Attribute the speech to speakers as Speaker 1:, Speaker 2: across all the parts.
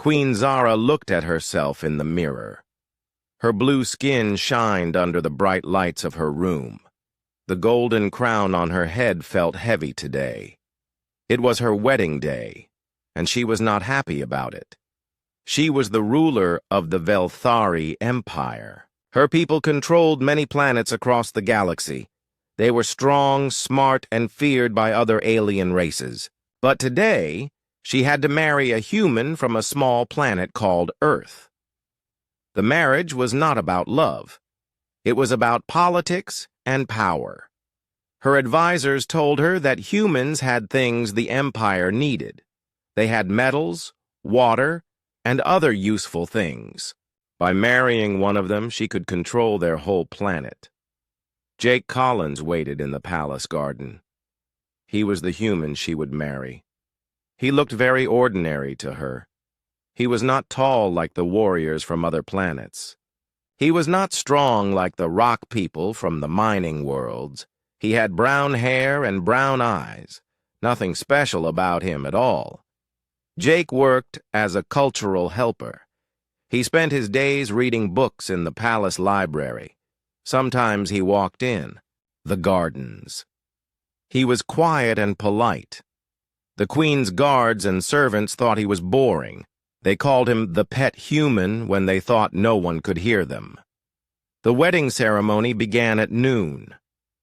Speaker 1: Queen Zara looked at herself in the mirror. Her blue skin shined under the bright lights of her room. The golden crown on her head felt heavy today. It was her wedding day, and she was not happy about it. She was the ruler of the Velthari Empire. Her people controlled many planets across the galaxy. They were strong, smart, and feared by other alien races. But today, she had to marry a human from a small planet called Earth. The marriage was not about love. It was about politics and power. Her advisors told her that humans had things the Empire needed. They had metals, water, and other useful things. By marrying one of them, she could control their whole planet. Jake Collins waited in the palace garden. He was the human she would marry. He looked very ordinary to her. He was not tall like the warriors from other planets. He was not strong like the rock people from the mining worlds. He had brown hair and brown eyes. Nothing special about him at all. Jake worked as a cultural helper. He spent his days reading books in the palace library. Sometimes he walked in the gardens. He was quiet and polite. The queen's guards and servants thought he was boring. They called him the pet human when they thought no one could hear them. The wedding ceremony began at noon.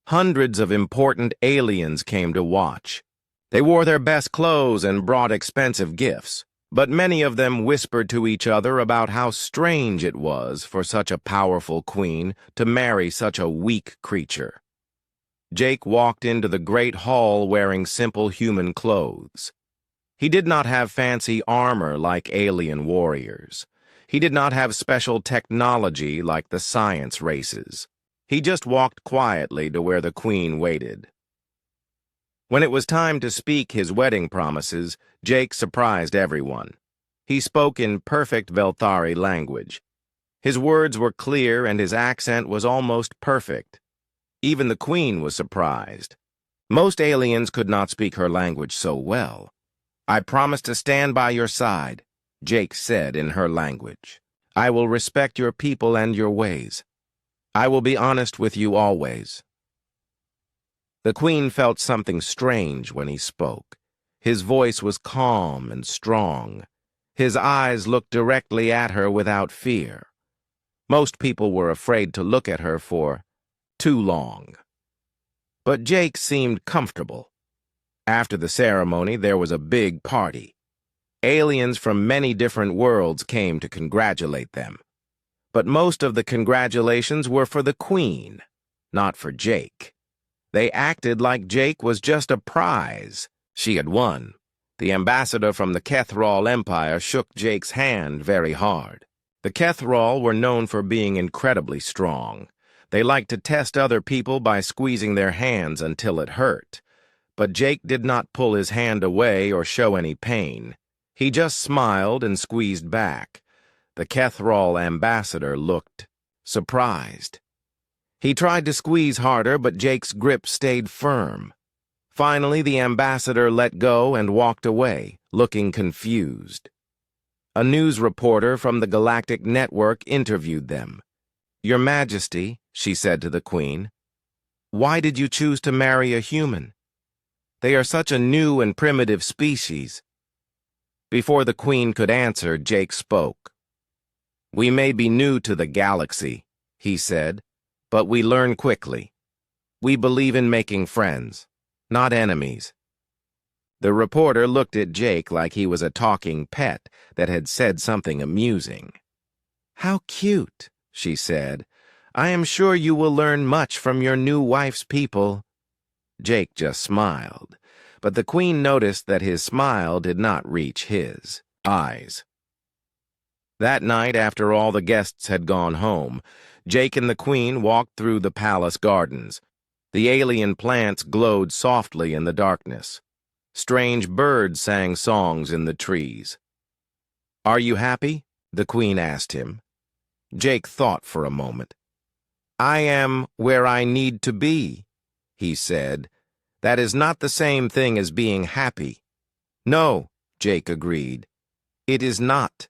Speaker 1: Hundreds of important aliens came to watch. They wore their best clothes and brought expensive gifts, but many of them whispered to each other about how strange it was for such a powerful queen to marry such a weak creature. Jake walked into the great hall wearing simple human clothes. He did not have fancy armor like alien warriors. He did not have special technology like the science races. He just walked quietly to where the queen waited. When it was time to speak his wedding promises, Jake surprised everyone. He spoke in perfect Velthari language. His words were clear and his accent was almost perfect. Even the queen was surprised. Most aliens could not speak her language so well. "I promise to stand by your side," Jake said in her language. "I will respect your people and your ways. I will be honest with you always." The queen felt something strange when he spoke. His voice was calm and strong. His eyes looked directly at her without fear. Most people were afraid to look at her for too long. But Jake seemed comfortable. After the ceremony, there was a big party. Aliens from many different worlds came to congratulate them. But most of the congratulations were for the queen, not for Jake. They acted like Jake was just a prize. She had won. The ambassador from the Kethral Empire shook Jake's hand very hard. The Kethral were known for being incredibly strong. They liked to test other people by squeezing their hands until it hurt. But Jake did not pull his hand away or show any pain. He just smiled and squeezed back. The Kethral ambassador looked surprised. He tried to squeeze harder, but Jake's grip stayed firm. Finally, the ambassador let go and walked away, looking confused. A news reporter from the Galactic Network interviewed them. "Your Majesty," she said to the queen, "why did you choose to marry a human? They are such a new and primitive species." Before the queen could answer, Jake spoke. "We may be new to the galaxy," he said, "but we learn quickly. We believe in making friends, not enemies." The reporter looked at Jake like he was a talking pet that had said something amusing. "How cute," she said. "I am sure you will learn much from your new wife's people." Jake just smiled, but the queen noticed that his smile did not reach his eyes. That night, after all the guests had gone home, Jake and the queen walked through the palace gardens. The alien plants glowed softly in the darkness. Strange birds sang songs in the trees. "Are you happy?" the queen asked him. Jake thought for a moment. "I am where I need to be," he said. "That is not the same thing as being happy." "No," Jake agreed. "It is not."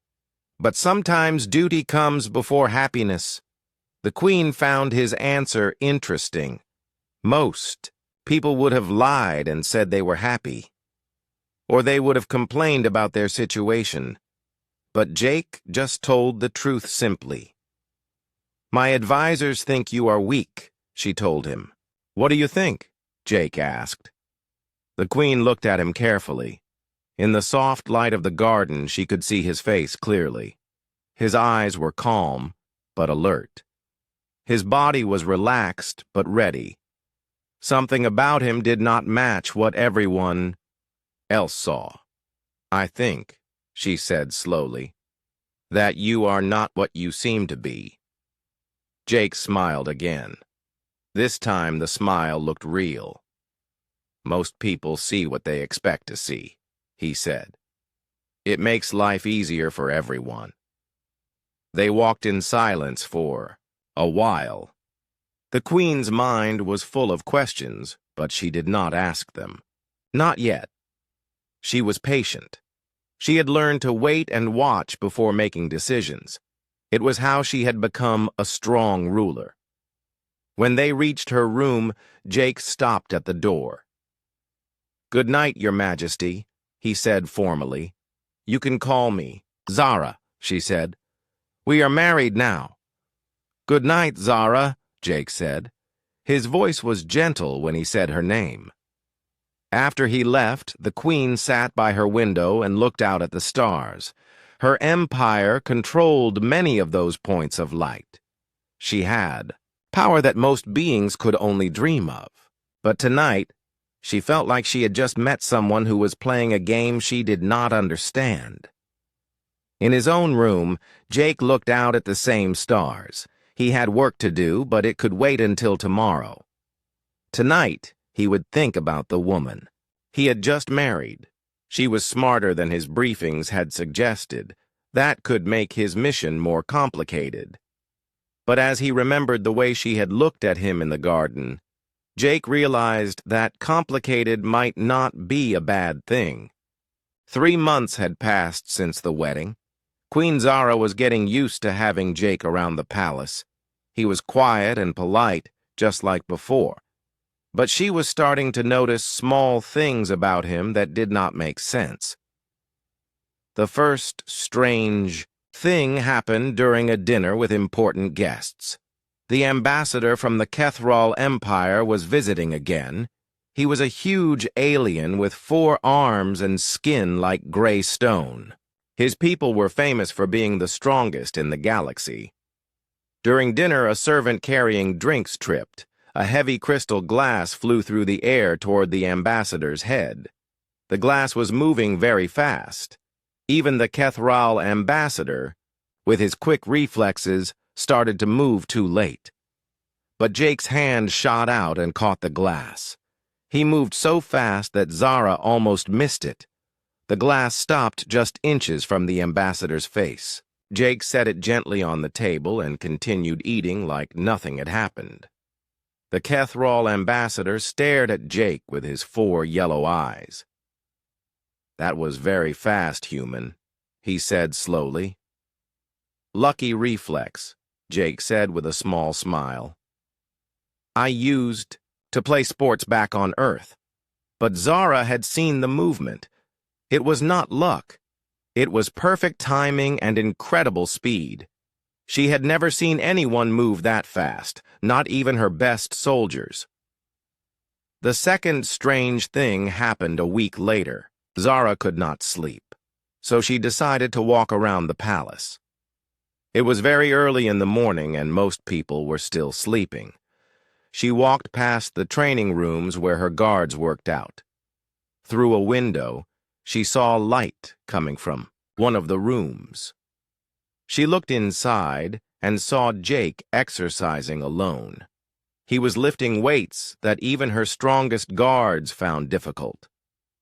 Speaker 1: But sometimes duty comes before happiness. The Queen found his answer interesting. Most people would have lied and said they were happy, or they would have complained about their situation. But Jake just told the truth simply. "My advisors think you are weak," she told him. "What do you think?" Jake asked. The Queen looked at him carefully. In the soft light of the garden, she could see his face clearly. His eyes were calm, but alert. His body was relaxed, but ready. Something about him did not match what everyone else saw. "I think," she said slowly, "that you are not what you seem to be." Jake smiled again. This time the smile looked real. "Most people see what they expect to see," he said. "It makes life easier for everyone." They walked in silence for a while. The Queen's mind was full of questions, but she did not ask them. Not yet. She was patient. She had learned to wait and watch before making decisions. It was how she had become a strong ruler. When they reached her room, Jake stopped at the door. "Good night, Your Majesty," he said formally. "You can call me Zara," she said. "We are married now." "Good night, Zara," Jake said. His voice was gentle when he said her name. After he left, the Queen sat by her window and looked out at the stars. Her empire controlled many of those points of light. She had power that most beings could only dream of. But tonight, she felt like she had just met someone who was playing a game she did not understand. In his own room, Jake looked out at the same stars. He had work to do, but it could wait until tomorrow. Tonight, he would think about the woman. He had just married. She was smarter than his briefings had suggested. That could make his mission more complicated. But as he remembered the way she had looked at him in the garden, Jake realized that complicated might not be a bad thing. 3 months had passed since the wedding. Queen Zara was getting used to having Jake around the palace. He was quiet and polite, just like before. But she was starting to notice small things about him that did not make sense. The first strange thing happened during a dinner with important guests. The ambassador from the Kethral Empire was visiting again. He was a huge alien with 4 arms and skin like gray stone. His people were famous for being the strongest in the galaxy. During dinner, a servant carrying drinks tripped. A heavy crystal glass flew through the air toward the ambassador's head. The glass was moving very fast. Even the Kethral ambassador, with his quick reflexes, started to move too late. But Jake's hand shot out and caught the glass. He moved so fast that Zara almost missed it. The glass stopped just inches from the ambassador's face. Jake set it gently on the table and continued eating like nothing had happened. The Kethral ambassador stared at Jake with his 4 yellow eyes. "That was very fast, human," he said slowly. "Lucky reflex," Jake said with a small smile. "I used to play sports back on Earth." But Zara had seen the movement. It was not luck. It was perfect timing and incredible speed. She had never seen anyone move that fast, not even her best soldiers. The second strange thing happened a week later. Zara could not sleep, so she decided to walk around the palace. It was very early in the morning and most people were still sleeping. She walked past the training rooms where her guards worked out. Through a window, she saw light coming from one of the rooms. She looked inside and saw Jake exercising alone. He was lifting weights that even her strongest guards found difficult,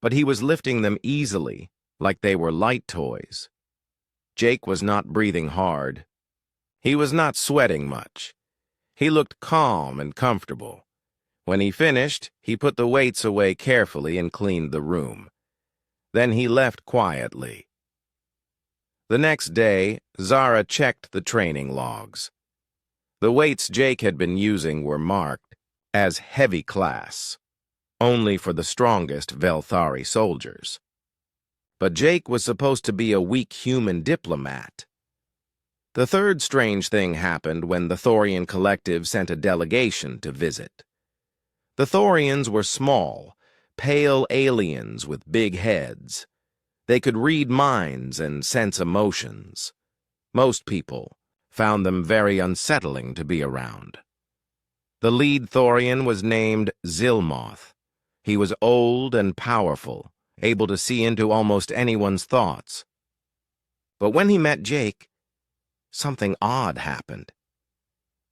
Speaker 1: but he was lifting them easily, like they were light toys. Jake was not breathing hard. He was not sweating much. He looked calm and comfortable. When he finished, he put the weights away carefully and cleaned the room. Then he left quietly. The next day, Zara checked the training logs. The weights Jake had been using were marked as heavy class, only for the strongest Velthari soldiers. But Jake was supposed to be a weak human diplomat. The third strange thing happened when the Thorian Collective sent a delegation to visit. The Thorians were small, pale aliens with big heads. They could read minds and sense emotions. Most people found them very unsettling to be around. The lead Thorian was named Zilmoth. He was old and powerful, able to see into almost anyone's thoughts. But when he met Jake, something odd happened.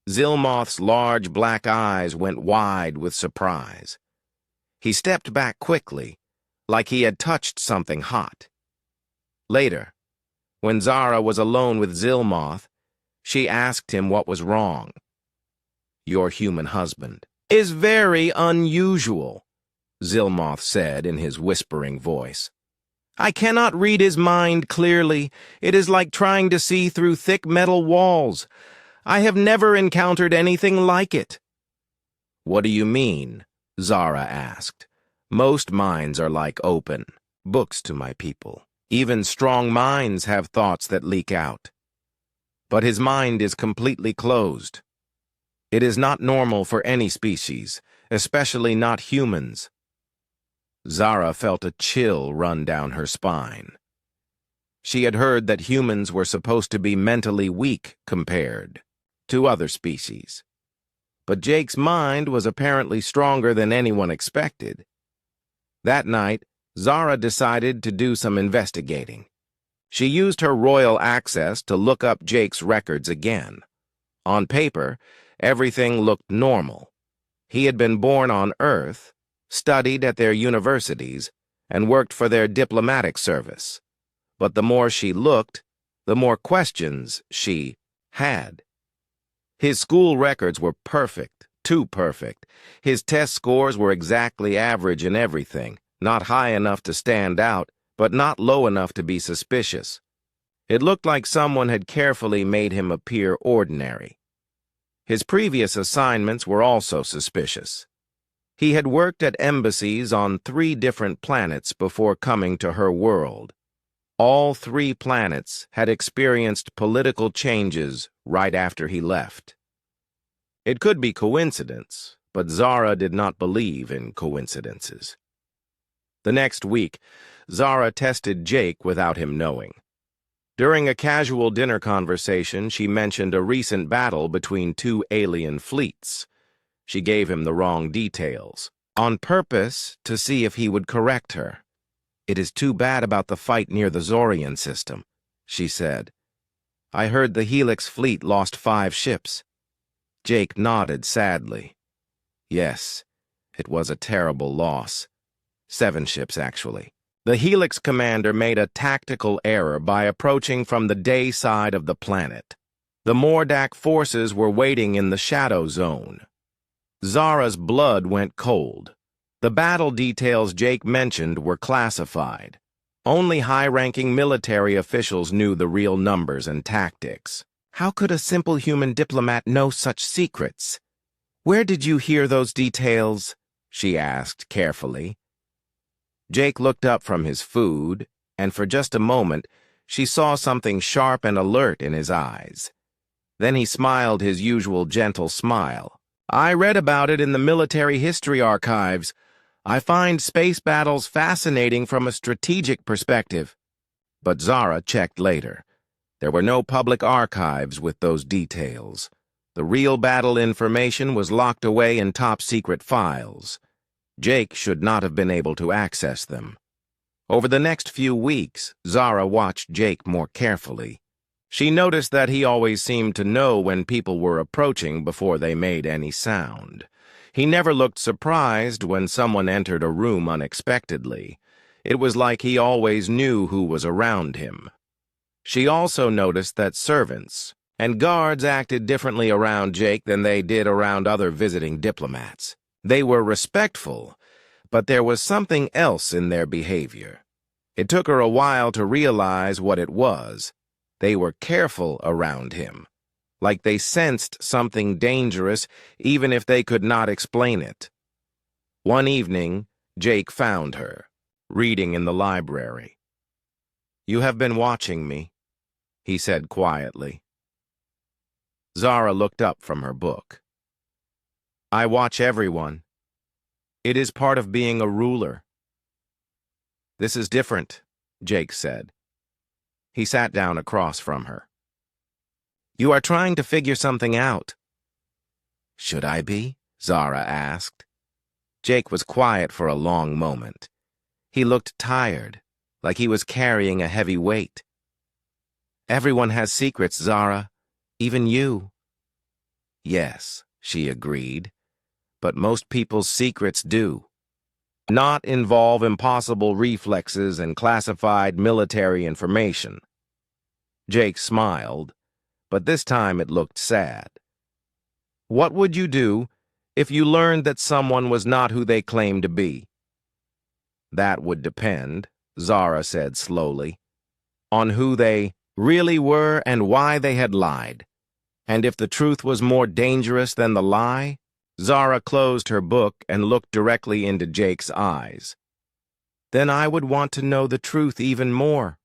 Speaker 1: Zilmoth's large black eyes went wide with surprise. He stepped back quickly, like he had touched something hot. Later, when Zara was alone with Zilmoth, she asked him what was wrong. "Your human husband is very unusual," Zilmoth said in his whispering voice. "I cannot read his mind clearly. It is like trying to see through thick metal walls. I have never encountered anything like it." "What do you mean?" Zara asked. "Most minds are like open books to my people. Even strong minds have thoughts that leak out. But his mind is completely closed. It is not normal for any species, especially not humans." Zara felt a chill run down her spine. She had heard that humans were supposed to be mentally weak compared to other species. But Jake's mind was apparently stronger than anyone expected. That night, Zara decided to do some investigating. She used her royal access to look up Jake's records again. On paper, everything looked normal. He had been born on Earth, studied at their universities, and worked for their diplomatic service. But the more she looked, the more questions she had. His school records were perfect, too perfect. His test scores were exactly average in everything, not high enough to stand out, but not low enough to be suspicious. It looked like someone had carefully made him appear ordinary. His previous assignments were also suspicious. He had worked at embassies on 3 different planets before coming to her world. All 3 planets had experienced political changes right after he left. It could be coincidence, but Zara did not believe in coincidences. The next week, Zara tested Jake without him knowing. During a casual dinner conversation, she mentioned a recent battle between 2 alien fleets. She gave him the wrong details, on purpose to see if he would correct her. "It is too bad about the fight near the Zorian system," she said. "I heard the Helix fleet lost 5 ships. Jake nodded sadly. Yes, it was a terrible loss. 7 ships, actually. The Helix commander made a tactical error by approaching from the day side of the planet. The Mordak forces were waiting in the shadow zone. Zara's blood went cold. The battle details Jake mentioned were classified. Only high-ranking military officials knew the real numbers and tactics. How could a simple human diplomat know such secrets? "Where did you hear those details?" she asked carefully. Jake looked up from his food, and for just a moment, she saw something sharp and alert in his eyes. Then he smiled his usual gentle smile. "I read about it in the military history archives. I find space battles fascinating from a strategic perspective." But Zara checked later. There were no public archives with those details. The real battle information was locked away in top-secret files. Jake should not have been able to access them. Over the next few weeks, Zara watched Jake more carefully. She noticed that he always seemed to know when people were approaching before they made any sound. He never looked surprised when someone entered a room unexpectedly. It was like he always knew who was around him. She also noticed that servants and guards acted differently around Jake than they did around other visiting diplomats. They were respectful, but there was something else in their behavior. It took her a while to realize what it was. They were careful around him, like they sensed something dangerous even if they could not explain it. One evening, Jake found her, reading in the library. "You have been watching me," he said quietly. Zara looked up from her book. "I watch everyone. It is part of being a ruler." "This is different," Jake said. He sat down across from her. "You are trying to figure something out." "Should I be?" Zara asked. Jake was quiet for a long moment. He looked tired, like he was carrying a heavy weight. "Everyone has secrets, Zara. Even you." "Yes," she agreed, "but most people's secrets do not involve impossible reflexes and classified military information." Jake smiled, but this time it looked sad. "What would you do if you learned that someone was not who they claimed to be?" "That would depend," Zara said slowly, "on who they really were and why they had lied. And if the truth was more dangerous than the lie..." Zara closed her book and looked directly into Jake's eyes. "Then I would want to know the truth even more."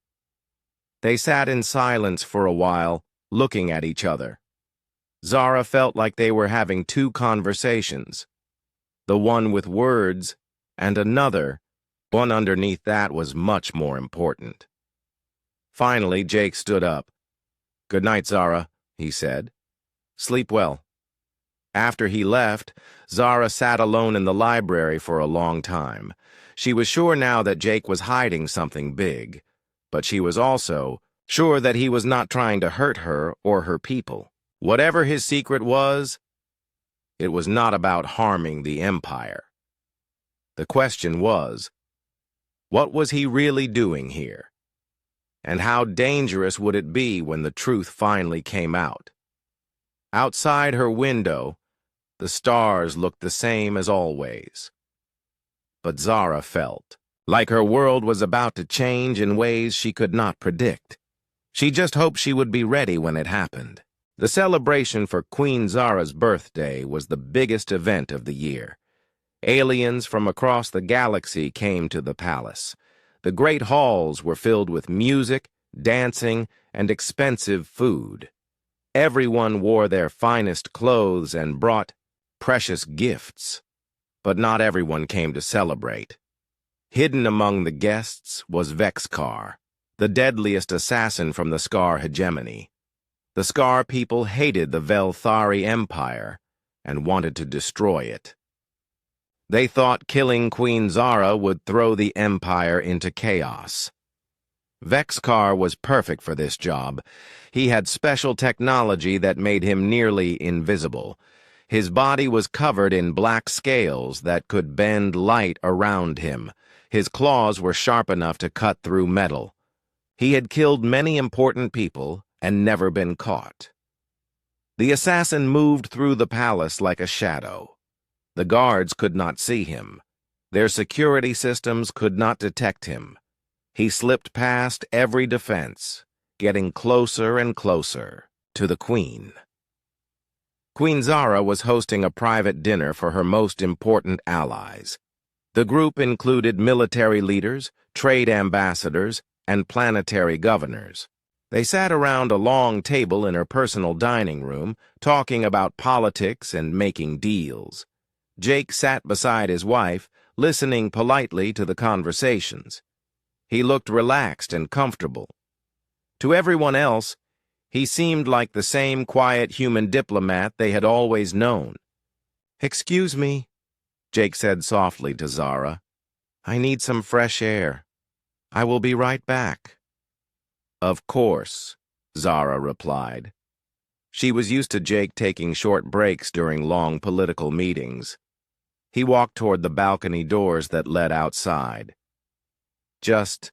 Speaker 1: They sat in silence for a while, looking at each other. Zara felt like they were having two conversations. The one with words, and another, one underneath that, was much more important. Finally, Jake stood up. "Good night, Zara," he said. "Sleep well." After he left, Zara sat alone in the library for a long time. She was sure now that Jake was hiding something big, but she was also sure that he was not trying to hurt her or her people. Whatever his secret was, it was not about harming the Empire. The question was, what was he really doing here? And how dangerous would it be when the truth finally came out? Outside her window, the stars looked the same as always. But Zara felt like her world was about to change in ways she could not predict. She just hoped she would be ready when it happened. The celebration for Queen Zara's birthday was the biggest event of the year. Aliens from across the galaxy came to the palace. The great halls were filled with music, dancing, and expensive food. Everyone wore their finest clothes and brought precious gifts. But not everyone came to celebrate. Hidden among the guests was Vexcar, the deadliest assassin from the Scar hegemony. The Scar people hated the Velthari Empire and wanted to destroy it. They thought killing Queen Zara would throw the Empire into chaos. Vexcar was perfect for this job. He had special technology that made him nearly invisible. His body was covered in black scales that could bend light around him. His claws were sharp enough to cut through metal. He had killed many important people and never been caught. The assassin moved through the palace like a shadow. The guards could not see him. Their security systems could not detect him. He slipped past every defense, getting closer and closer to the Queen. Queen Zara was hosting a private dinner for her most important allies. The group included military leaders, trade ambassadors, and planetary governors. They sat around a long table in her personal dining room, talking about politics and making deals. Jake sat beside his wife, listening politely to the conversations. He looked relaxed and comfortable. To everyone else, he seemed like the same quiet human diplomat they had always known. "Excuse me," Jake said softly to Zara. "I need some fresh air. I will be right back." "Of course," Zara replied. She was used to Jake taking short breaks during long political meetings. He walked toward the balcony doors that led outside. Just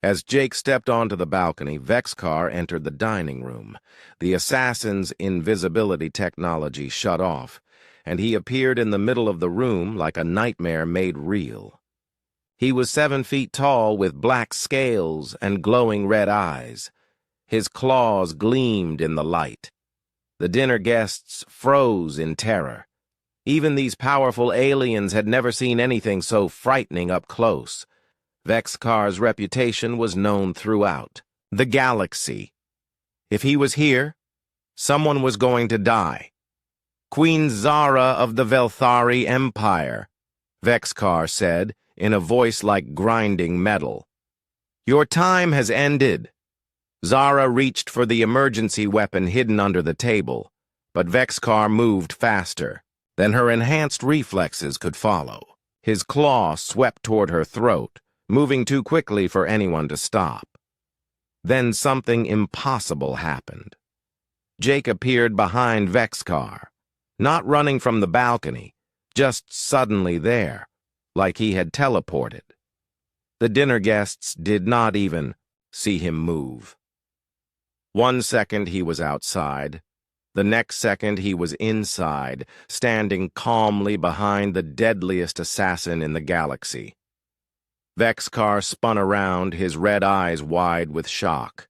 Speaker 1: as Jake stepped onto the balcony, Vexcar entered the dining room. The assassin's invisibility technology shut off, and he appeared in the middle of the room like a nightmare made real. He was 7 feet tall with black scales and glowing red eyes. His claws gleamed in the light. The dinner guests froze in terror. Even these powerful aliens had never seen anything so frightening up close. Vex-Kar's reputation was known throughout the galaxy. If he was here, someone was going to die. Queen Zara of the Velthari Empire, Vex-Kar said, in a voice like grinding metal. Your time has ended. Zara reached for the emergency weapon hidden under the table, but Vex-Kar moved faster than her enhanced reflexes could follow. His claw swept toward her throat, moving too quickly for anyone to stop. Then something impossible happened. Jake appeared behind Vex-Kar, not running from the balcony, just suddenly there, like he had teleported. The dinner guests did not even see him move. 1 second he was outside. The next second he was inside, standing calmly behind the deadliest assassin in the galaxy. Vex-Kar spun around, his red eyes wide with shock.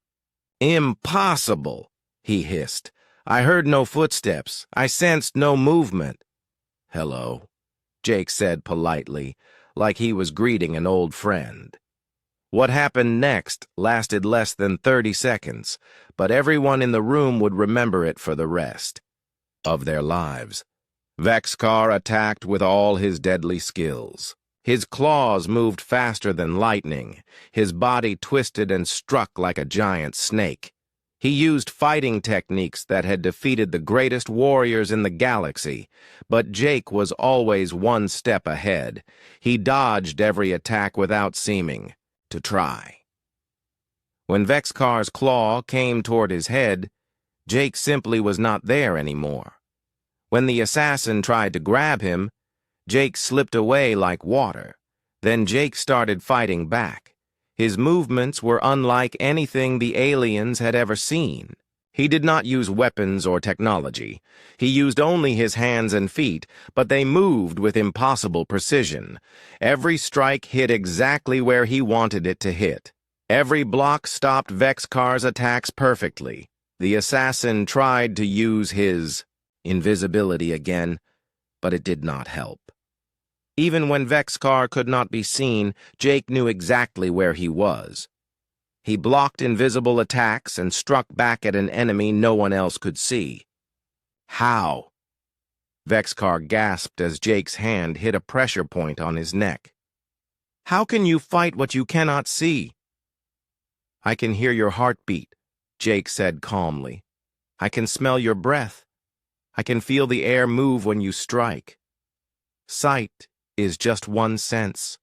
Speaker 1: Impossible, he hissed. I heard no footsteps. I sensed no movement. Hello, Jake said politely, like he was greeting an old friend. What happened next lasted less than 30 seconds, but everyone in the room would remember it for the rest of their lives. Vex-Kar attacked with all his deadly skills. His claws moved faster than lightning. His body twisted and struck like a giant snake. He used fighting techniques that had defeated the greatest warriors in the galaxy, but Jake was always one step ahead. He dodged every attack without seeming to try. When Vex-Kar's claw came toward his head, Jake simply was not there anymore. When the assassin tried to grab him, Jake slipped away like water. Then Jake started fighting back. His movements were unlike anything the aliens had ever seen. He did not use weapons or technology. He used only his hands and feet, but they moved with impossible precision. Every strike hit exactly where he wanted it to hit. Every block stopped Vex-Kar's attacks perfectly. The assassin tried to use his invisibility again, but it did not help. Even when Vex-Kar could not be seen, Jake knew exactly where he was. He blocked invisible attacks and struck back at an enemy no one else could see. How? Vex-Kar gasped as Jake's hand hit a pressure point on his neck. How can you fight what you cannot see? I can hear your heartbeat, Jake said calmly. I can smell your breath. I can feel the air move when you strike. Sight is just one sense.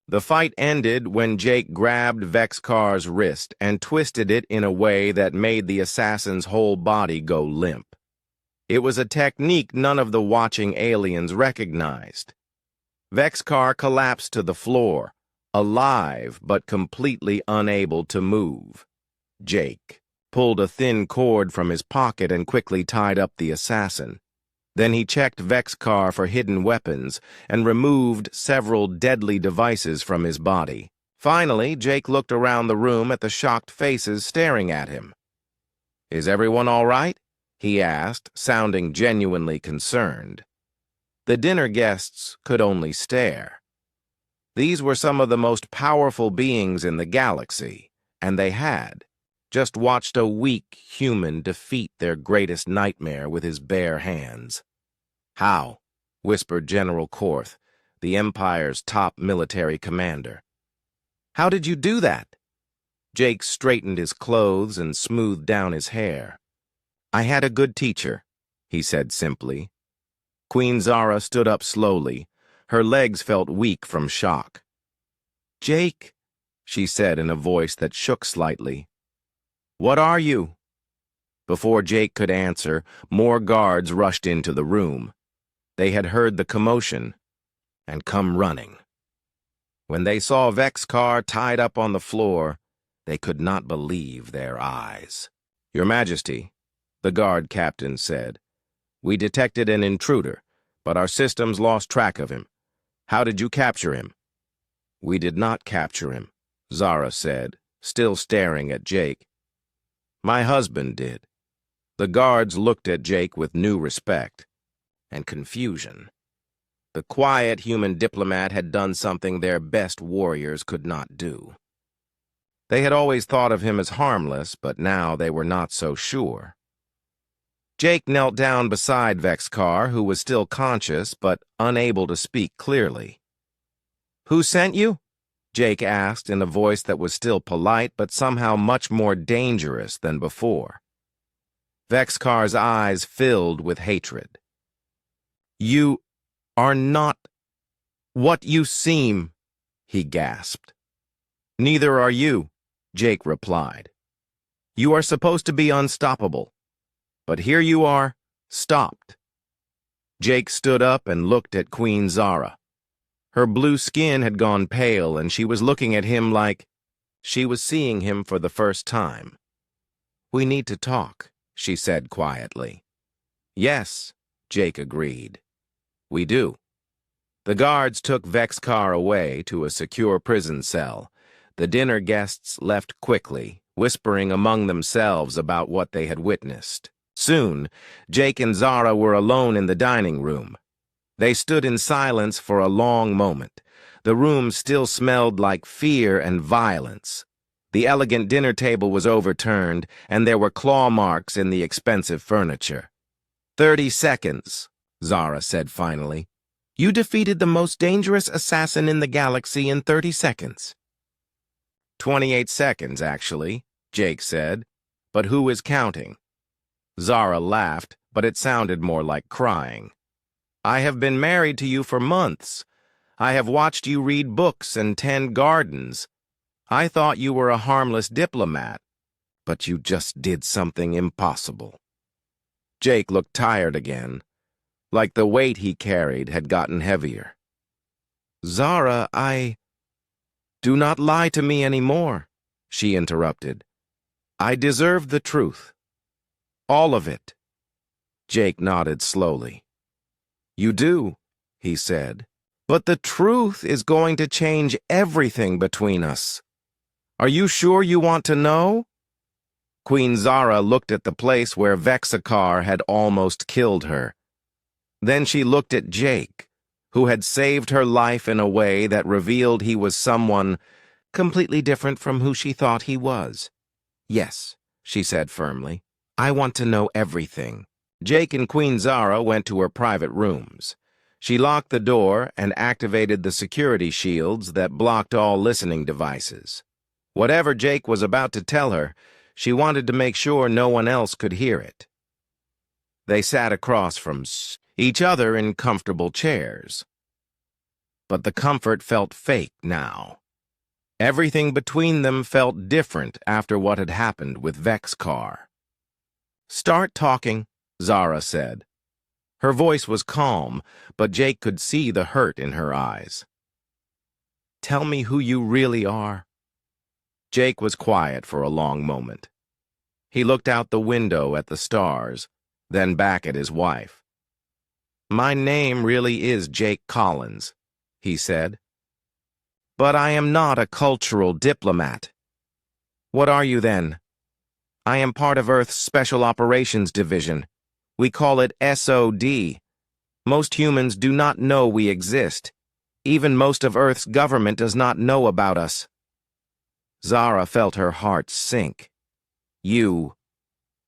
Speaker 1: The fight ended when Jake grabbed Vex-Kar's wrist and twisted it in a way that made the assassin's whole body go limp. It was a technique none of the watching aliens recognized. Vex-Kar collapsed to the floor, alive but completely unable to move. Jake pulled a thin cord from his pocket and quickly tied up the assassin. Then he checked Vex-Kar for hidden weapons and removed several deadly devices from his body. Finally, Jake looked around the room at the shocked faces staring at him. Is everyone all right? He asked, sounding genuinely concerned. The dinner guests could only stare. These were some of the most powerful beings in the galaxy, and they had just watched a weak human defeat their greatest nightmare with his bare hands. How? Whispered General Korth, the Empire's top military commander. How did you do that? Jake straightened his clothes and smoothed down his hair. I had a good teacher, he said simply. Queen Zara stood up slowly. Her legs felt weak from shock. Jake, she said in a voice that shook slightly. What are you? Before Jake could answer, more guards rushed into the room. They had heard the commotion and come running. When they saw Vex-Kar tied up on the floor, they could not believe their eyes. Your Majesty, the guard captain said, we detected an intruder, but our systems lost track of him. How did you capture him? We did not capture him, Zara said, still staring at Jake. My husband did. The guards looked at Jake with new respect and confusion. The quiet human diplomat had done something their best warriors could not do. They had always thought of him as harmless, but now they were not so sure. Jake knelt down beside Vexcar, who was still conscious but unable to speak clearly. "Who sent you?" Jake asked in a voice that was still polite but somehow much more dangerous than before. Vexcar's eyes filled with hatred. "You are not what you seem," he gasped. "Neither are you," Jake replied. "You are supposed to be unstoppable. But here you are, stopped." Jake stood up and looked at Queen Zara. Her blue skin had gone pale, and she was looking at him like she was seeing him for the first time. "We need to talk," she said quietly. "Yes," Jake agreed. "We do." The guards took Vexcar away to a secure prison cell. The dinner guests left quickly, whispering among themselves about what they had witnessed. Soon, Jake and Zara were alone in the dining room. They stood in silence for a long moment. The room still smelled like fear and violence. The elegant dinner table was overturned, and there were claw marks in the expensive furniture. 30 seconds, Zara said finally. "You defeated the most dangerous assassin in the galaxy in 30 seconds. 28 seconds, actually, Jake said. But who is counting? Zara laughed, but it sounded more like crying. I have been married to you for months. I have watched you read books and tend gardens. I thought you were a harmless diplomat, but you just did something impossible. Jake looked tired again, like the weight he carried had gotten heavier. Zara, Do not lie to me anymore, she interrupted. I deserve the truth. All of it. Jake nodded slowly. You do, he said, but the truth is going to change everything between us. Are you sure you want to know? Queen Zara looked at the place where Vexacar had almost killed her. Then she looked at Jake, who had saved her life in a way that revealed he was someone completely different from who she thought he was. Yes, she said firmly, I want to know everything. Jake and Queen Zara went to her private rooms. She locked the door and activated the security shields that blocked all listening devices. Whatever Jake was about to tell her, she wanted to make sure no one else could hear it. They sat across from each other in comfortable chairs. But the comfort felt fake now. Everything between them felt different after what had happened with Vexcar. Start talking, Zara said. Her voice was calm, but Jake could see the hurt in her eyes. Tell me who you really are. Jake was quiet for a long moment. He looked out the window at the stars, then back at his wife. My name really is Jake Collins, he said. But I am not a cultural diplomat. What are you then? I am part of Earth's Special Operations Division. We call it SOD. Most humans do not know we exist. Even most of Earth's government does not know about us. Zara felt her heart sink. You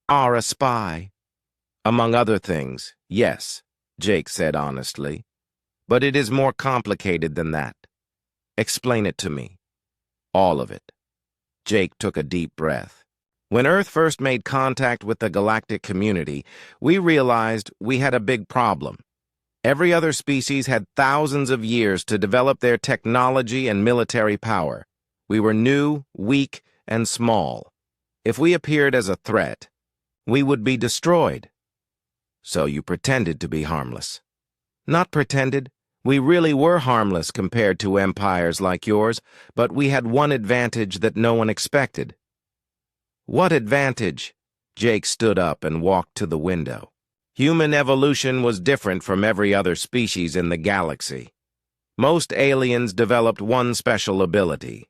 Speaker 1: are a spy. Among other things, yes, Jake said honestly. But it is more complicated than that. Explain it to me. All of it. Jake took a deep breath. When Earth first made contact with the galactic community, we realized we had a big problem. Every other species had thousands of years to develop their technology and military power. We were new, weak, and small. If we appeared as a threat, we would be destroyed. So you pretended to be harmless. Not pretended. We really were harmless compared to empires like yours, but we had one advantage that no one expected. What advantage? Jake stood up and walked to the window. Human evolution was different from every other species in the galaxy. Most aliens developed one special ability.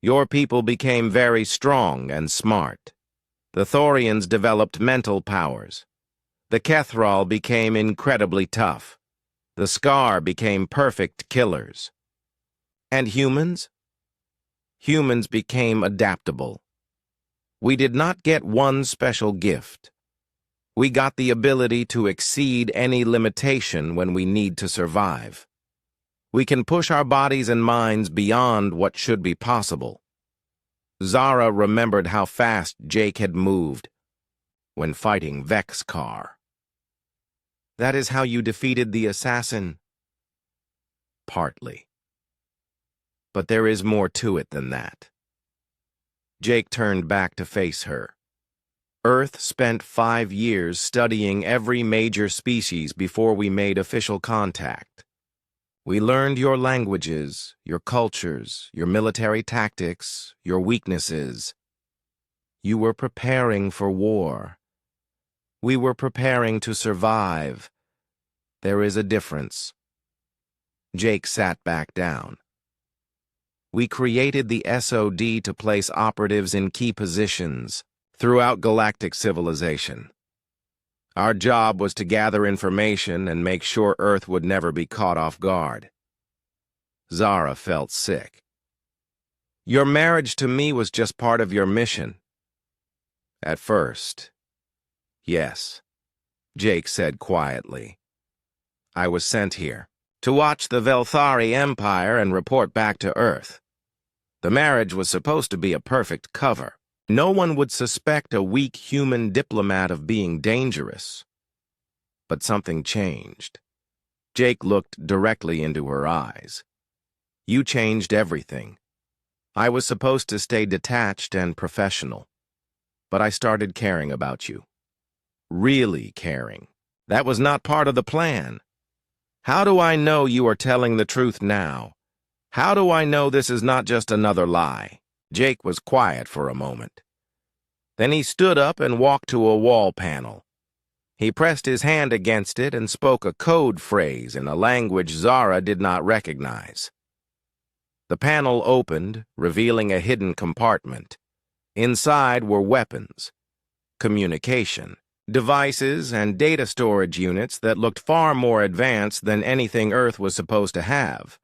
Speaker 1: Your people became very strong and smart. The Thorians developed mental powers. The Kethral became incredibly tough. The Scar became perfect killers. And humans? Humans became adaptable. We did not get one special gift. We got the ability to exceed any limitation when we need to survive. We can push our bodies and minds beyond what should be possible. Zara remembered how fast Jake had moved when fighting Vexcar. That is how you defeated the assassin? Partly. But there is more to it than that. Jake turned back to face her. Earth spent 5 years studying every major species before we made official contact. We learned your languages, your cultures, your military tactics, your weaknesses. You were preparing for war. We were preparing to survive. There is a difference. Jake sat back down. We created the SOD to place operatives in key positions throughout galactic civilization. Our job was to gather information and make sure Earth would never be caught off guard. Zara felt sick. Your marriage to me was just part of your mission. At first, yes, Jake said quietly. I was sent here to watch the Velthari Empire and report back to Earth. The marriage was supposed to be a perfect cover. No one would suspect a weak human diplomat of being dangerous. But something changed. Jake looked directly into her eyes. You changed everything. I was supposed to stay detached and professional. But I started caring about you. Really caring. That was not part of the plan. How do I know you are telling the truth now? How do I know this is not just another lie? Jake was quiet for a moment. Then he stood up and walked to a wall panel. He pressed his hand against it and spoke a code phrase in a language Zara did not recognize. The panel opened, revealing a hidden compartment. Inside were weapons, communication, devices, and data storage units that looked far more advanced than anything Earth was supposed to have.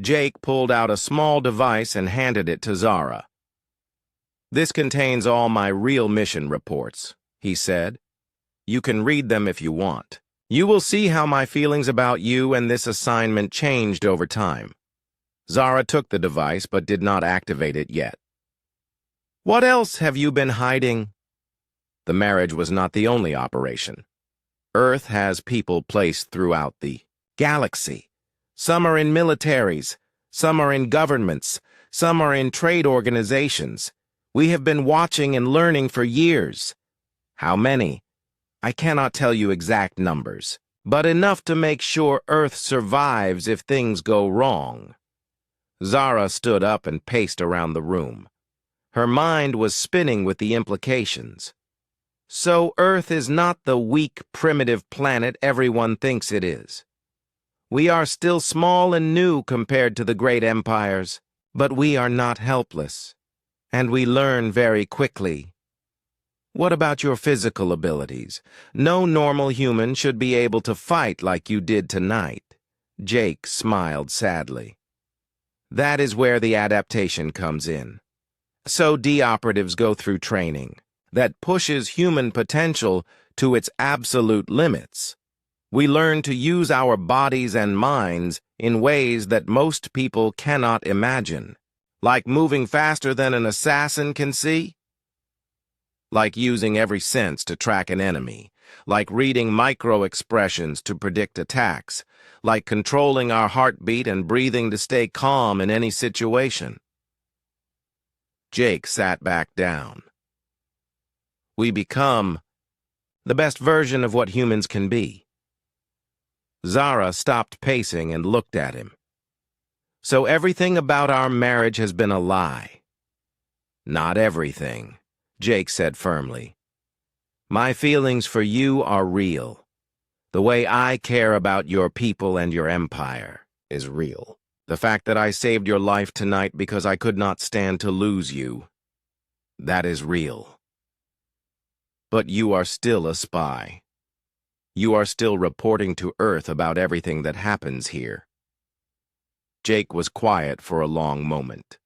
Speaker 1: Jake pulled out a small device and handed it to Zara. This contains all my real mission reports, he said. You can read them if you want. You will see how my feelings about you and this assignment changed over time. Zara took the device but did not activate it yet. What else have you been hiding? The marriage was not the only operation. Earth has people placed throughout the galaxy. Some are in militaries, some are in governments, some are in trade organizations. We have been watching and learning for years. How many? I cannot tell you exact numbers, but enough to make sure Earth survives if things go wrong. Zara stood up and paced around the room. Her mind was spinning with the implications. So Earth is not the weak, primitive planet everyone thinks it is. We are still small and new compared to the great empires, but we are not helpless, and we learn very quickly. What about your physical abilities? No normal human should be able to fight like you did tonight. Jake smiled sadly. That is where the adaptation comes in. So operatives go through training that pushes human potential to its absolute limits. We learn to use our bodies and minds in ways that most people cannot imagine. Like moving faster than an assassin can see? Like using every sense to track an enemy. Like reading micro-expressions to predict attacks. Like controlling our heartbeat and breathing to stay calm in any situation. Jake sat back down. We become the best version of what humans can be. Zara stopped pacing and looked at him. So everything about our marriage has been a lie. Not everything, Jake said firmly. My feelings for you are real. The way I care about your people and your empire is real. The fact that I saved your life tonight because I could not stand to lose you, that is real. But you are still a spy. You are still reporting to Earth about everything that happens here. Jake was quiet for a long moment.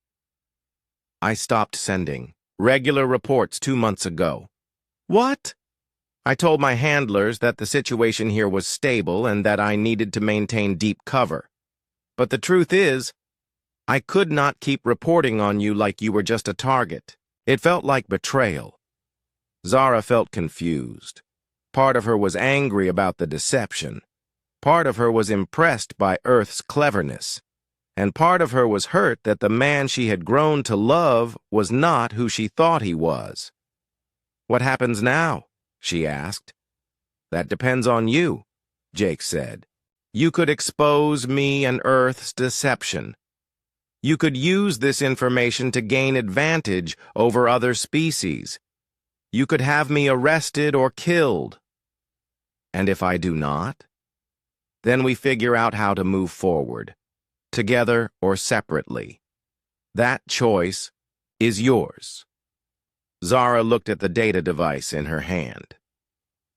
Speaker 1: I stopped sending regular reports 2 months ago. What? I told my handlers that the situation here was stable and that I needed to maintain deep cover. But the truth is, I could not keep reporting on you like you were just a target. It felt like betrayal. Zara felt confused. Part of her was angry about the deception. Part of her was impressed by Earth's cleverness. And part of her was hurt that the man she had grown to love was not who she thought he was. "What happens now?" she asked. "That depends on you," Jake said. "You could expose me and Earth's deception. You could use this information to gain advantage over other species. You could have me arrested or killed. And if I do not, then we figure out how to move forward, together or separately. That choice is yours." Zara looked at the data device in her hand.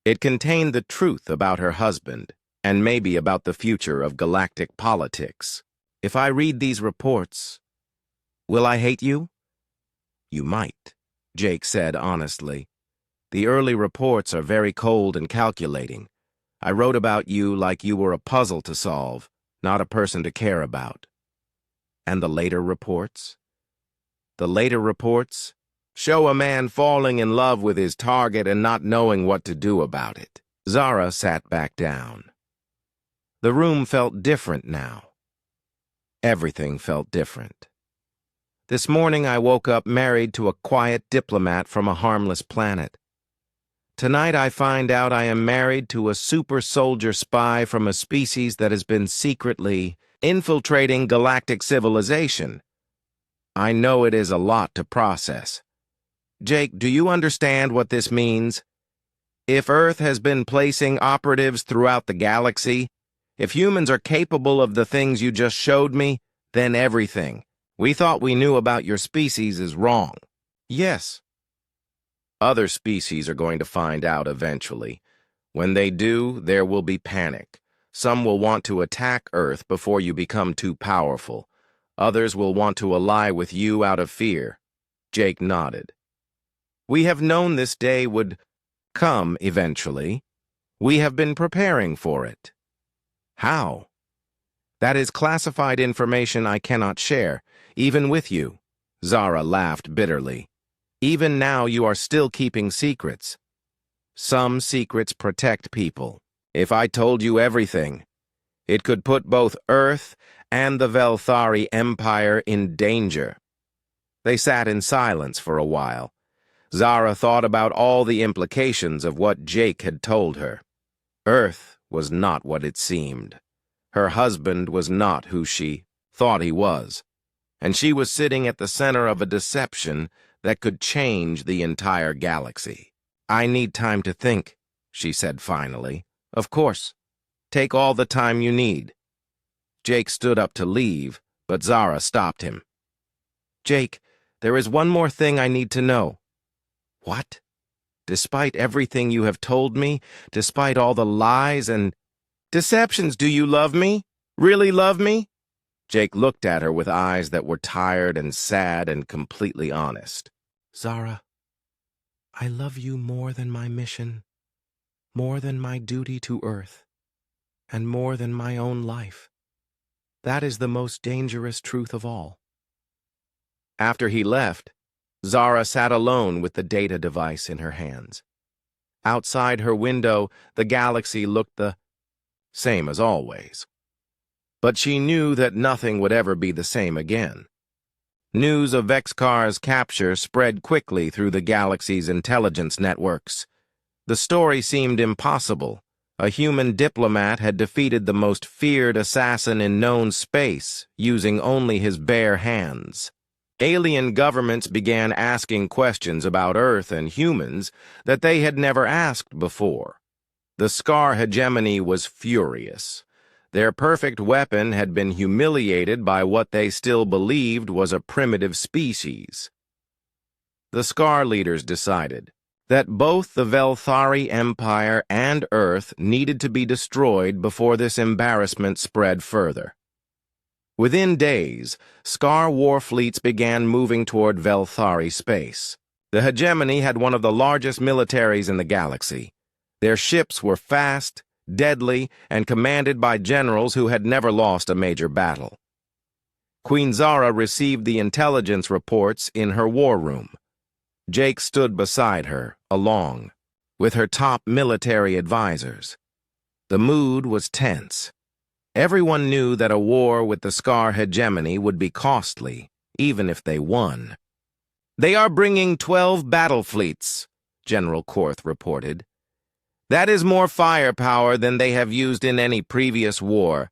Speaker 1: It contained the truth about her husband, and maybe about the future of galactic politics. "If I read these reports, will I hate you?" "You might," Jake said honestly. "The early reports are very cold and calculating. I wrote about you like you were a puzzle to solve, not a person to care about." "And the later reports?" "The later reports show a man falling in love with his target and not knowing what to do about it." Zara sat back down. The room felt different now. Everything felt different. "This morning I woke up married to a quiet diplomat from a harmless planet. Tonight I find out I am married to a super soldier spy from a species that has been secretly infiltrating galactic civilization. I know it is a lot to process. Jake, do you understand what this means? If Earth has been placing operatives throughout the galaxy, if humans are capable of the things you just showed me, then everything we thought we knew about your species is wrong." "Yes. Other species are going to find out eventually. When they do, there will be panic. Some will want to attack Earth before you become too powerful. Others will want to ally with you out of fear." Jake nodded. "We have known this day would come eventually. We have been preparing for it." "How?" "That is classified information I cannot share, even with you." Zara laughed bitterly. "Even now you are still keeping secrets. Some secrets protect people. If I told you everything, it could put both Earth and the Velthari Empire in danger." They sat in silence for a while. Zara thought about all the implications of what Jake had told her. Earth was not what it seemed. Her husband was not who she thought he was. And she was sitting at the center of a deception that could change the entire galaxy. "I need time to think," she said finally. "Of course. Take all the time you need." Jake stood up to leave, but Zara stopped him. "Jake, there is one more thing I need to know." "What?" "Despite everything you have told me, despite all the lies and deceptions, do you love me? Really love me?" Jake looked at her with eyes that were tired and sad and completely honest. "Zara, I love you more than my mission, more than my duty to Earth, and more than my own life. That is the most dangerous truth of all." After he left, Zara sat alone with the data device in her hands. Outside her window, the galaxy looked the same as always. But she knew that nothing would ever be the same again. News of Vexcar's capture spread quickly through the galaxy's intelligence networks. The story seemed impossible. A human diplomat had defeated the most feared assassin in known space, using only his bare hands. Alien governments began asking questions about Earth and humans that they had never asked before. The Scar hegemony was furious. Their perfect weapon had been humiliated by what they still believed was a primitive species. The Scar leaders decided that both the Velthari Empire and Earth needed to be destroyed before this embarrassment spread further. Within days, Scar war fleets began moving toward Velthari space. The hegemony had one of the largest militaries in the galaxy. Their ships were fast, deadly, and commanded by generals who had never lost a major battle. Queen Zara received the intelligence reports in her war room. Jake stood beside her, along, with her top military advisors. The mood was tense. Everyone knew that a war with the Scar hegemony would be costly, even if they won. "They are bringing 12 battle fleets," General Korth reported. "That is more firepower than they have used in any previous war.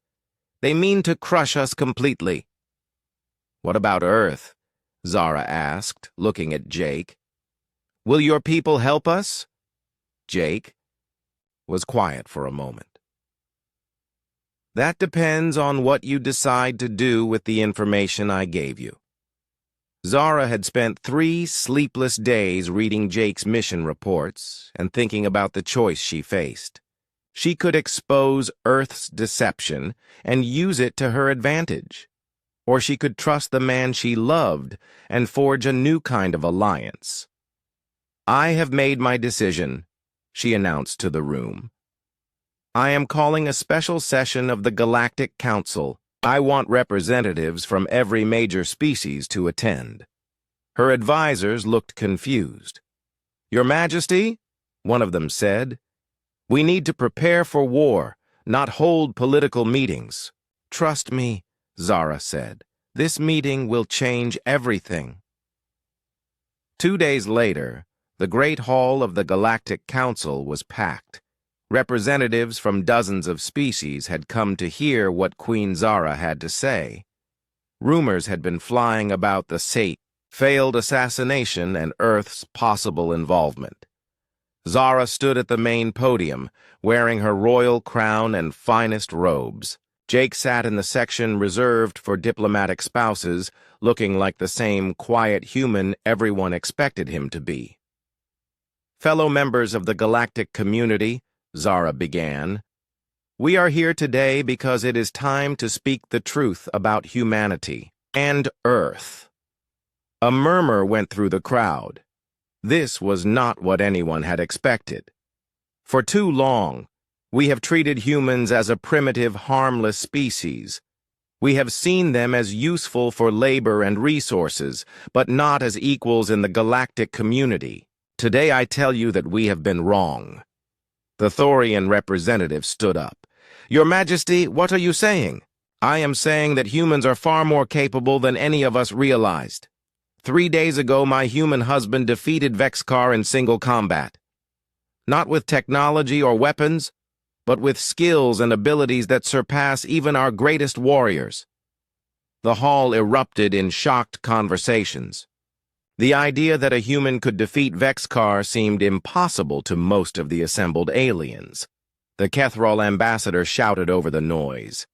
Speaker 1: They mean to crush us completely." "What about Earth?" Zara asked, looking at Jake. "Will your people help us?" Jake was quiet for a moment. "That depends on what you decide to do with the information I gave you." Zara had spent 3 sleepless days reading Jake's mission reports and thinking about the choice she faced. She could expose Earth's deception and use it to her advantage, or she could trust the man she loved and forge a new kind of alliance. "I have made my decision," she announced to the room. "I am calling a special session of the Galactic Council. I want representatives from every major species to attend." Her advisors looked confused. "Your Majesty," one of them said, "we need to prepare for war, not hold political meetings." "Trust me," Zara said. "This meeting will change everything." 2 days later, the Great Hall of the Galactic Council was packed. Representatives from dozens of species had come to hear what Queen Zara had to say. Rumors had been flying about the failed assassination and Earth's possible involvement. Zara stood at the main podium, wearing her royal crown and finest robes. Jake sat in the section reserved for diplomatic spouses, looking like the same quiet human everyone expected him to be. "Fellow members of the galactic community," Zara began, "we are here today because it is time to speak the truth about humanity and Earth." A murmur went through the crowd. This was not what anyone had expected. For too long, we have treated humans as a primitive, harmless species. We have seen them as useful for labor and resources, but not as equals in the galactic community. Today I tell you that we have been wrong. The Thorian representative stood up. "Your Majesty, what are you saying?" "I am saying that humans are far more capable than any of us realized. 3 days ago, my human husband defeated Vexkar in single combat. Not with technology or weapons, but with skills and abilities that surpass even our greatest warriors." The hall erupted in shocked conversations. The idea that a human could defeat Vexkar seemed impossible to most of the assembled aliens. The Kethral ambassador shouted over the noise.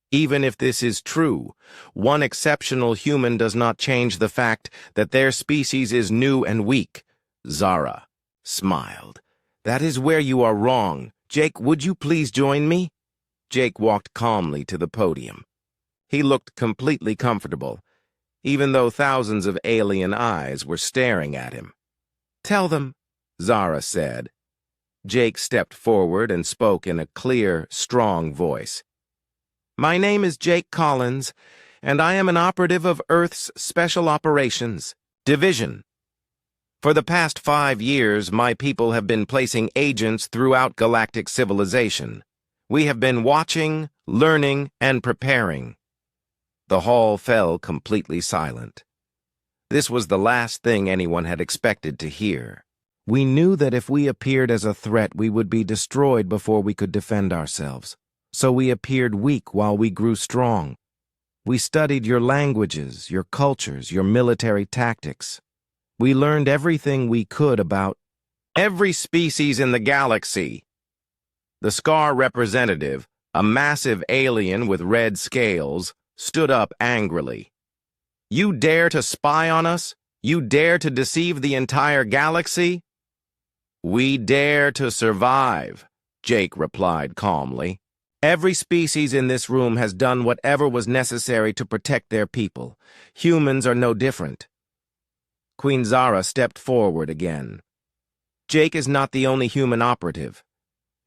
Speaker 1: "Even if this is true, one exceptional human does not change the fact that their species is new and weak." Zara smiled. "That is where you are wrong. Jake, would you please join me?" Jake walked calmly to the podium. He looked completely comfortable, even though thousands of alien eyes were staring at him. "Tell them," Zara said. Jake stepped forward and spoke in a clear, strong voice. "My name is Jake Collins, and I am an operative of Earth's Special Operations Division. For the past 5 years, my people have been placing agents throughout galactic civilization. We have been watching, learning, and preparing." The hall fell completely silent. This was the last thing anyone had expected to hear. "We knew that if we appeared as a threat, we would be destroyed before we could defend ourselves. So we appeared weak while we grew strong. We studied your languages, your cultures, your military tactics. We learned everything we could about every species in the galaxy." The Scar representative, a massive alien with red scales, stood up angrily. "You dare to spy on us? You dare to deceive the entire galaxy?" "We dare to survive," Jake replied calmly. "Every species in this room has done whatever was necessary to protect their people. Humans are no different." Queen Zara stepped forward again. "Jake is not the only human operative.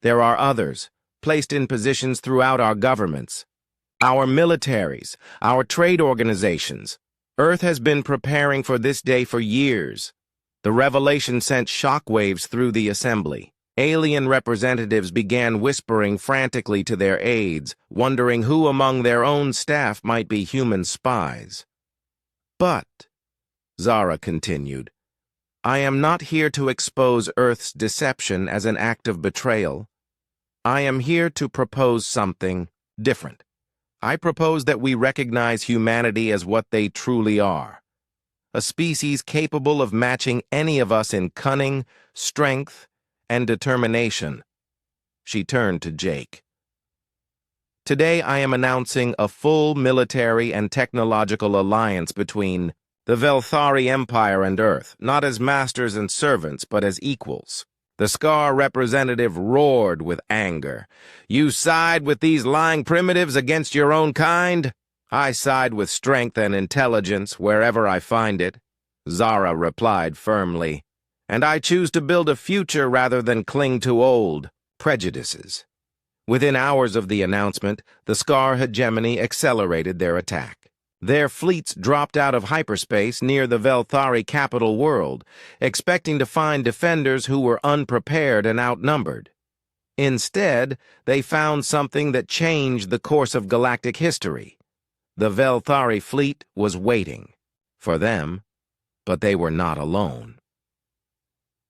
Speaker 1: There are others, placed in positions throughout our governments, our militaries, our trade organizations. Earth has been preparing for this day for years." The revelation sent shockwaves through the assembly. Alien representatives began whispering frantically to their aides, wondering who among their own staff might be human spies. "But," Zara continued, "I am not here to expose Earth's deception as an act of betrayal. I am here to propose something different. I propose that we recognize humanity as what they truly are. A species capable of matching any of us in cunning, strength, and determination." She turned to Jake. "Today I am announcing a full military and technological alliance between the Velthari Empire and Earth, not as masters and servants, but as equals." The Scar representative roared with anger. "You side with these lying primitives against your own kind? I side with strength and intelligence wherever I find it," Zara replied firmly. "And I choose to build a future rather than cling to old prejudices." Within hours of the announcement, the Scar hegemony accelerated their attack. Their fleets dropped out of hyperspace near the Velthari capital world, expecting to find defenders who were unprepared and outnumbered. Instead, they found something that changed the course of galactic history. The Velthari fleet was waiting for them, but they were not alone.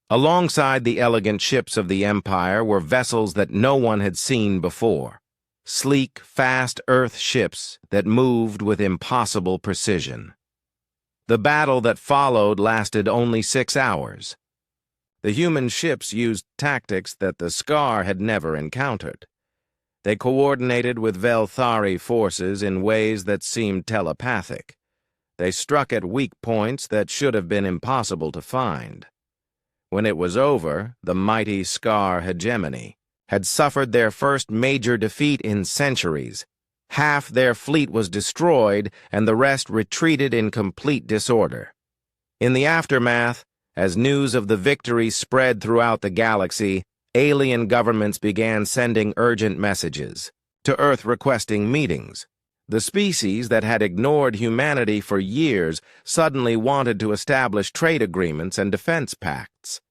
Speaker 1: Alongside the elegant ships of the Empire were vessels that no one had seen before. Sleek, fast Earth ships that moved with impossible precision. The battle that followed lasted only 6 hours. The human ships used tactics that the Scar had never encountered. They coordinated with Velthari forces in ways that seemed telepathic. They struck at weak points that should have been impossible to find. When it was over, the mighty Scar hegemony had suffered their first major defeat in centuries. Half their fleet was destroyed, and the rest retreated in complete disorder. In the aftermath, as news of the victory spread throughout the galaxy, alien governments began sending urgent messages to Earth requesting meetings. The species that had ignored humanity for years suddenly wanted to establish trade agreements and defense pacts.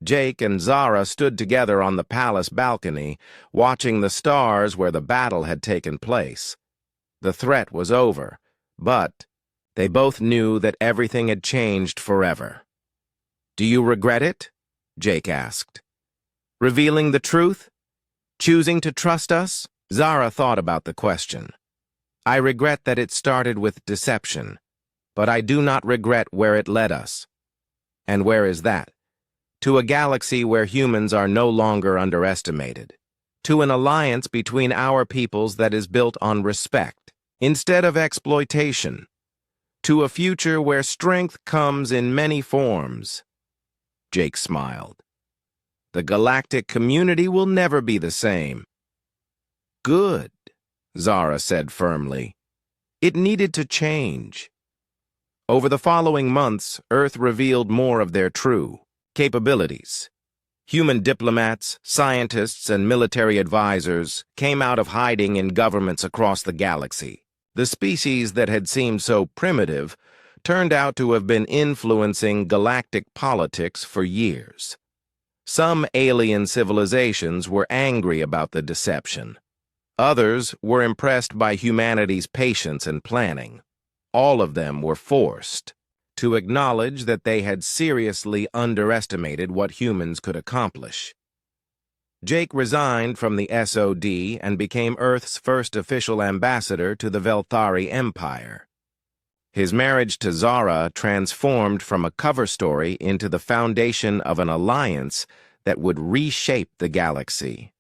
Speaker 1: Jake and Zara stood together on the palace balcony, watching the stars where the battle had taken place. The threat was over, but they both knew that everything had changed forever. "Do you regret it?" Jake asked. "Revealing the truth? Choosing to trust us?" Zara thought about the question. "I regret that it started with deception, but I do not regret where it led us." "And where is that?" "To a galaxy where humans are no longer underestimated. To an alliance between our peoples that is built on respect, instead of exploitation. To a future where strength comes in many forms." Jake smiled. "The galactic community will never be the same." "Good," Zara said firmly. "It needed to change." Over the following months, Earth revealed more of their true capabilities. Human diplomats, scientists, and military advisors came out of hiding in governments across the galaxy. The species that had seemed so primitive turned out to have been influencing galactic politics for years. Some alien civilizations were angry about the deception. Others were impressed by humanity's patience and planning. All of them were forced to acknowledge that they had seriously underestimated what humans could accomplish. Jake resigned from the SOD and became Earth's first official ambassador to the Velthari Empire. His marriage to Zara transformed from a cover story into the foundation of an alliance that would reshape the galaxy.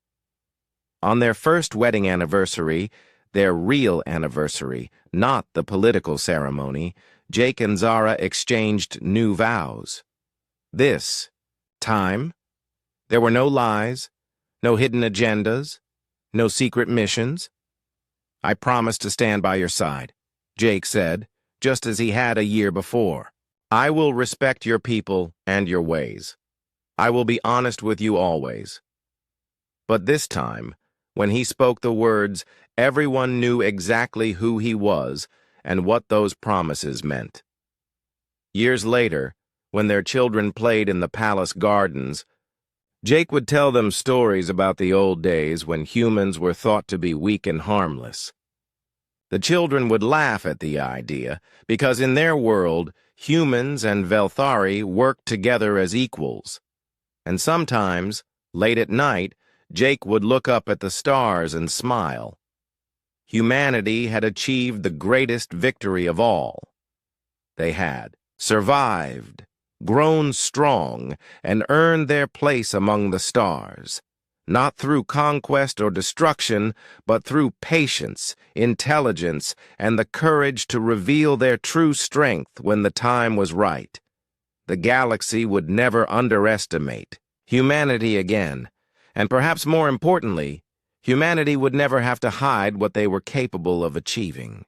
Speaker 1: On their first wedding anniversary, their real anniversary, not the political ceremony, Jake and Zara exchanged new vows. This time, There were no lies, no hidden agendas, no secret missions. "I promise to stand by your side," Jake said, just as he had a year before. "I will respect your people and your ways. I will be honest with you always." But this time, when he spoke the words, everyone knew exactly who he was and what those promises meant. Years later, when their children played in the palace gardens, Jake would tell them stories about the old days when humans were thought to be weak and harmless. The children would laugh at the idea, because in their world, humans and Velthari worked together as equals. And sometimes, late at night, Jake would look up at the stars and smile. Humanity had achieved the greatest victory of all. They had survived, grown strong, and earned their place among the stars, not through conquest or destruction, but through patience, intelligence, and the courage to reveal their true strength when the time was right. The galaxy would never underestimate humanity again, and perhaps more importantly, humanity would never have to hide what they were capable of achieving.